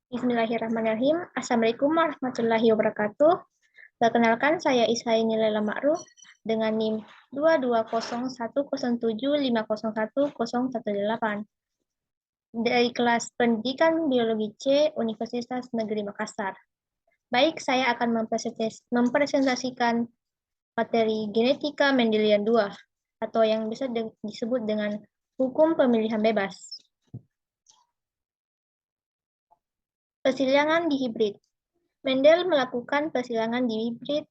Bismillahirrahmanirrahim. Assalamualaikum warahmatullahi wabarakatuh. Perkenalkan, saya Ishaini Lela Ma'ruf dengan NIM 2201075011018 dari kelas Pendidikan Biologi C Universitas Negeri Makassar. Baik, saya akan mempresentasikan materi genetika Mendelian 2 atau yang bisa disebut dengan hukum pemilihan bebas. Persilangan di hibrid. Mendel melakukan persilangan di hibrid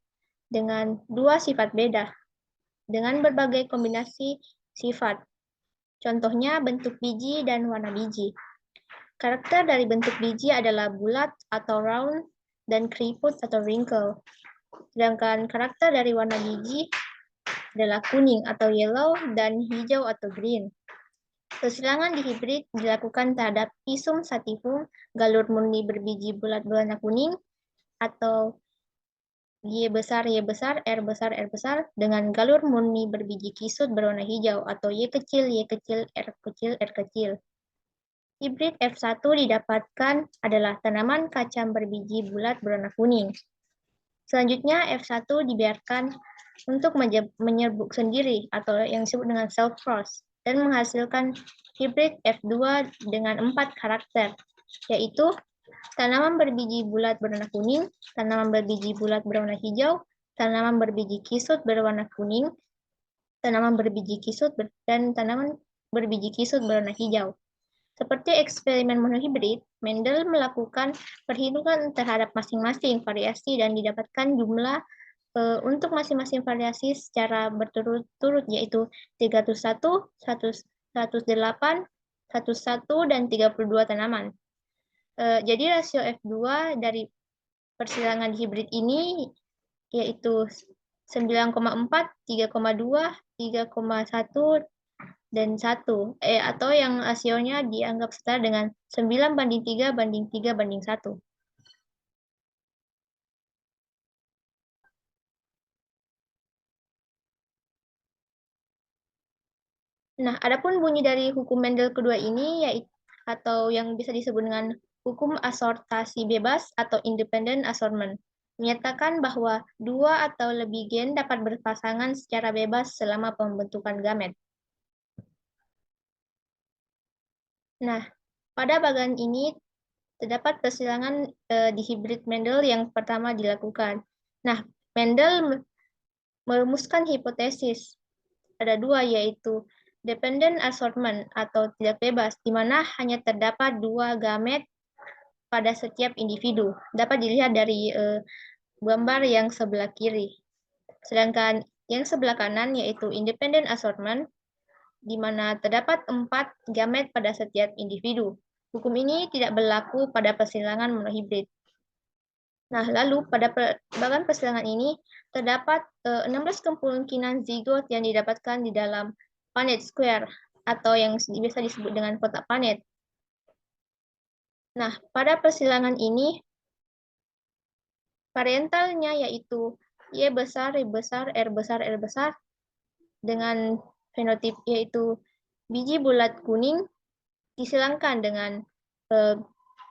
dengan dua sifat beda, dengan berbagai kombinasi sifat. Contohnya bentuk biji dan warna biji. Karakter dari bentuk biji adalah bulat atau round dan keriput atau wrinkle. Sedangkan karakter dari warna biji adalah kuning atau yellow dan hijau atau green. Persilangan di hibrid dilakukan terhadap Pisum sativum, galur murni berbiji bulat berwarna kuning, atau Y besar, Y besar, R besar, R besar, dengan galur murni berbiji kisut berwarna hijau, atau Y kecil, Y kecil, R kecil, R kecil. Hibrid F1 didapatkan adalah tanaman kacang berbiji bulat berwarna kuning. Selanjutnya F1 dibiarkan untuk menyerbuk sendiri atau yang disebut dengan self-frost dan menghasilkan hibrid F2 dengan 4 karakter, yaitu tanaman berbiji bulat berwarna kuning, tanaman berbiji bulat berwarna hijau, tanaman berbiji kisut berwarna kuning, tanaman berbiji kisut dan tanaman berbiji kisut berwarna hijau. Seperti eksperimen monohibrid, Mendel melakukan perhitungan terhadap masing-masing variasi dan didapatkan jumlah untuk masing-masing variasi secara berturut-turut, yaitu 301, 108, 11, dan 32 tanaman. Jadi rasio F2 dari persilangan hibrid ini yaitu 9,4, 3,2, 3,1, dan 1. Atau yang rasionya dianggap setara dengan 9:3:3:1. Nah, adapun bunyi dari hukum Mendel kedua ini yaitu atau yang bisa disebut dengan hukum asortasi bebas atau independent assortment, menyatakan bahwa dua atau lebih gen dapat berpasangan secara bebas selama pembentukan gamet. Nah, pada bagian ini terdapat persilangan di hibrid Mendel yang pertama dilakukan. Nah, Mendel merumuskan hipotesis. Ada dua, yaitu dependent assortment atau tidak bebas, di mana hanya terdapat dua gamet pada setiap individu. Dapat dilihat dari gambar yang sebelah kiri. Sedangkan yang sebelah kanan yaitu independent assortment, di mana terdapat 4 gamet pada setiap individu. Hukum ini tidak berlaku pada persilangan monohibrid. Nah, lalu pada bagian persilangan ini terdapat 16 kemungkinan zigot yang didapatkan di dalam Punnett square atau yang biasa disebut dengan kotak Punnett. Nah, pada persilangan ini variantalnya yaitu Y besar, Y besar, R besar, R besar dengan fenotip yaitu biji bulat kuning disilangkan dengan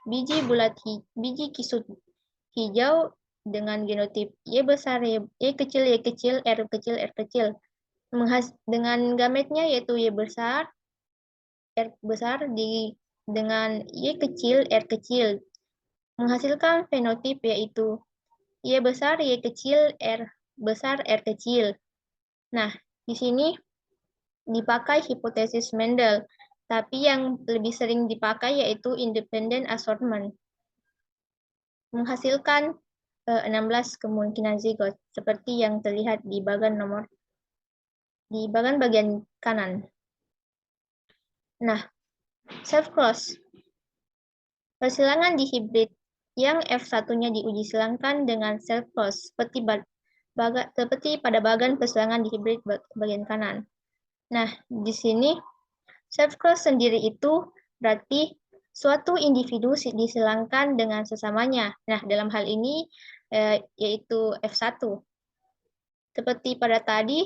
biji kisut hijau dengan genotip Y besar, Y kecil, Y kecil, R kecil, R kecil. Dengan gametnya yaitu Y besar, R besar dengan Y kecil, R kecil. Menghasilkan fenotip yaitu Y besar, Y kecil, R besar, R kecil. Nah, di sini dipakai hipotesis Mendel, tapi yang lebih sering dipakai yaitu independent assortment. Menghasilkan 16 kemungkinan zigot, seperti yang terlihat di bagian bagian kanan. Nah, self-cross. Persilangan di hibrid yang F1-nya diuji silangkan dengan self-cross, seperti pada bagian persilangan di hibrid bagian kanan. Nah, di sini self-cross sendiri itu berarti suatu individu disilangkan dengan sesamanya. Nah, dalam hal ini yaitu F1. Seperti pada tadi,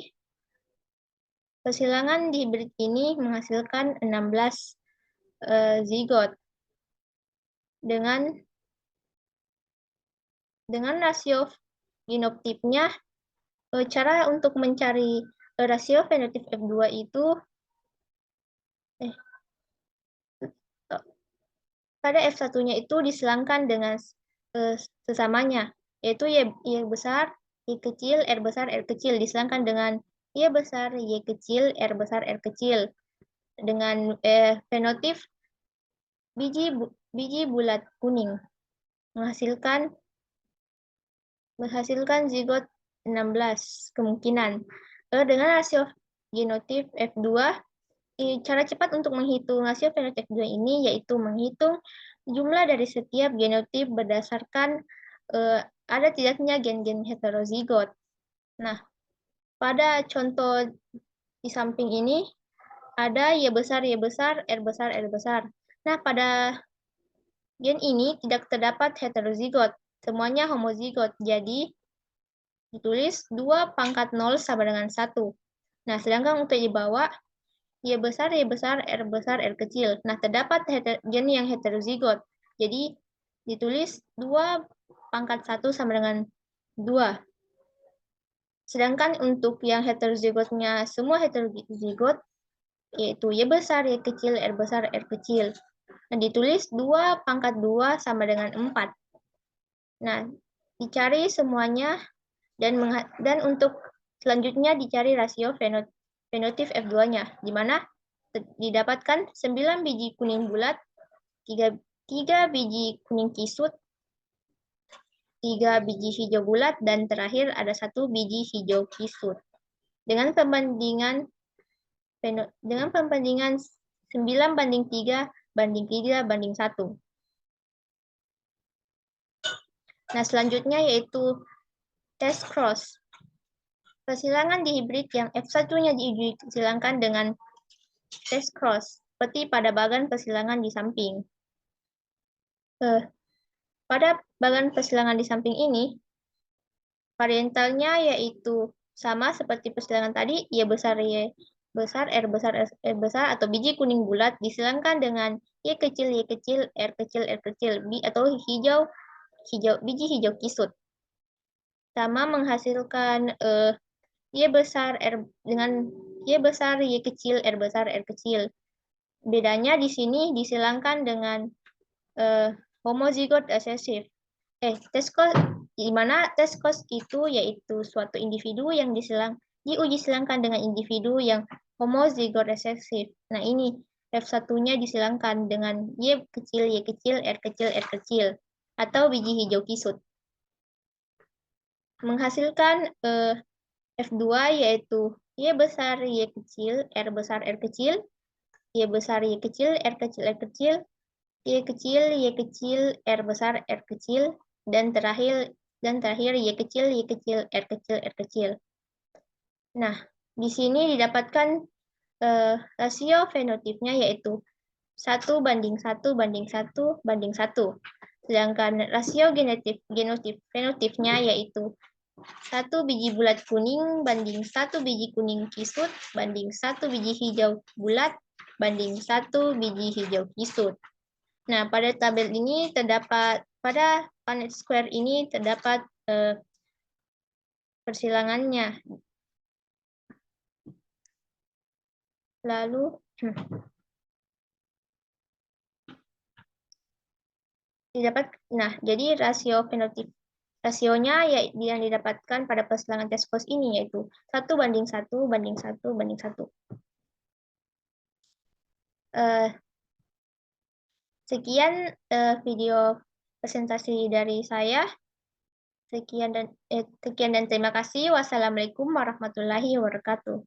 persilangan di hibrid ini menghasilkan 16 zigot dengan Dengan rasio genotipnya, cara untuk mencari rasio fenotip F2 itu eh, pada F1-nya itu disilangkan dengan sesamanya, yaitu Y besar, Y kecil, R besar, R kecil, disilangkan dengan Y besar, Y kecil, R besar, R kecil. Dengan fenotip biji bulat kuning, menghasilkan zigot 16 kemungkinan. Dengan rasio genotip F2, cara cepat untuk menghitung rasio fenotip F2 ini yaitu menghitung jumlah dari setiap genotip berdasarkan ada tidaknya gen-gen heterozigot. Nah, pada contoh di samping ini ada Y besar, Y besar, R besar, R besar. Nah, pada gen ini tidak terdapat heterozigot, semuanya homozigot. Jadi, ditulis 2 pangkat 0 sama dengan 1. Nah, sedangkan untuk di bawah, Y besar, Y besar, R besar, R kecil. Nah, terdapat gen yang heterozigot. Jadi, ditulis 2 pangkat 1 sama dengan 2. Sedangkan untuk yang heterozigotnya, semua heterozigot, yaitu Y besar, Y kecil, R besar, R kecil. Nah, ditulis 2 pangkat 2 sama dengan 4. Nah, dicari semuanya dan untuk selanjutnya dicari rasio fenotip F2-nya, di mana didapatkan 9 biji kuning bulat, 3 biji kuning kisut, 3 biji hijau bulat, dan terakhir ada 1 biji hijau kisut. Dengan perbandingan 9 banding 3 banding 3 banding 1. Nah, selanjutnya yaitu tes cross. Persilangan dihibrid yang F1-nya disilangkan dengan tes cross, seperti pada bagan persilangan di samping. Pada bagan persilangan di samping ini, variantalnya yaitu sama seperti persilangan tadi, Y besar, Y besar, R besar, R besar, atau biji kuning bulat disilangkan dengan Y kecil, Y kecil, R kecil, R kecil, atau biji hijau kisut. Sama menghasilkan Y besar, R dengan Y besar, Y kecil, R besar, R kecil. Bedanya di sini disilangkan dengan homozigot resesif. Di mana tes cross itu yaitu suatu individu yang diuji silangkan dengan individu yang homozigot resesif. Nah, ini F1-nya disilangkan dengan Y kecil, Y kecil, R kecil, R kecil, atau biji hijau kisut. Menghasilkan F2 yaitu Y besar, Y kecil, R besar, R kecil, Y besar, Y kecil, R kecil, R kecil, Y kecil, Y kecil, R besar, R kecil, dan terakhir Y kecil, Y kecil, R kecil, R kecil. Nah, di sini didapatkan rasio fenotipnya yaitu 1 banding 1 banding 1 banding 1. Sedangkan rasio genotip fenotipnya yaitu 1 biji bulat kuning banding 1 biji kuning kisut banding 1 biji hijau bulat banding 1 biji hijau kisut. Nah, pada tabel ini pada Punnett square ini terdapat persilangannya. Lalu, jadi rasionya yang didapatkan pada persilangan tes cross ini yaitu 1 banding 1 banding 1 banding 1. Sekian video presentasi dari saya. Sekian dan terima kasih. Wassalamualaikum warahmatullahi wabarakatuh.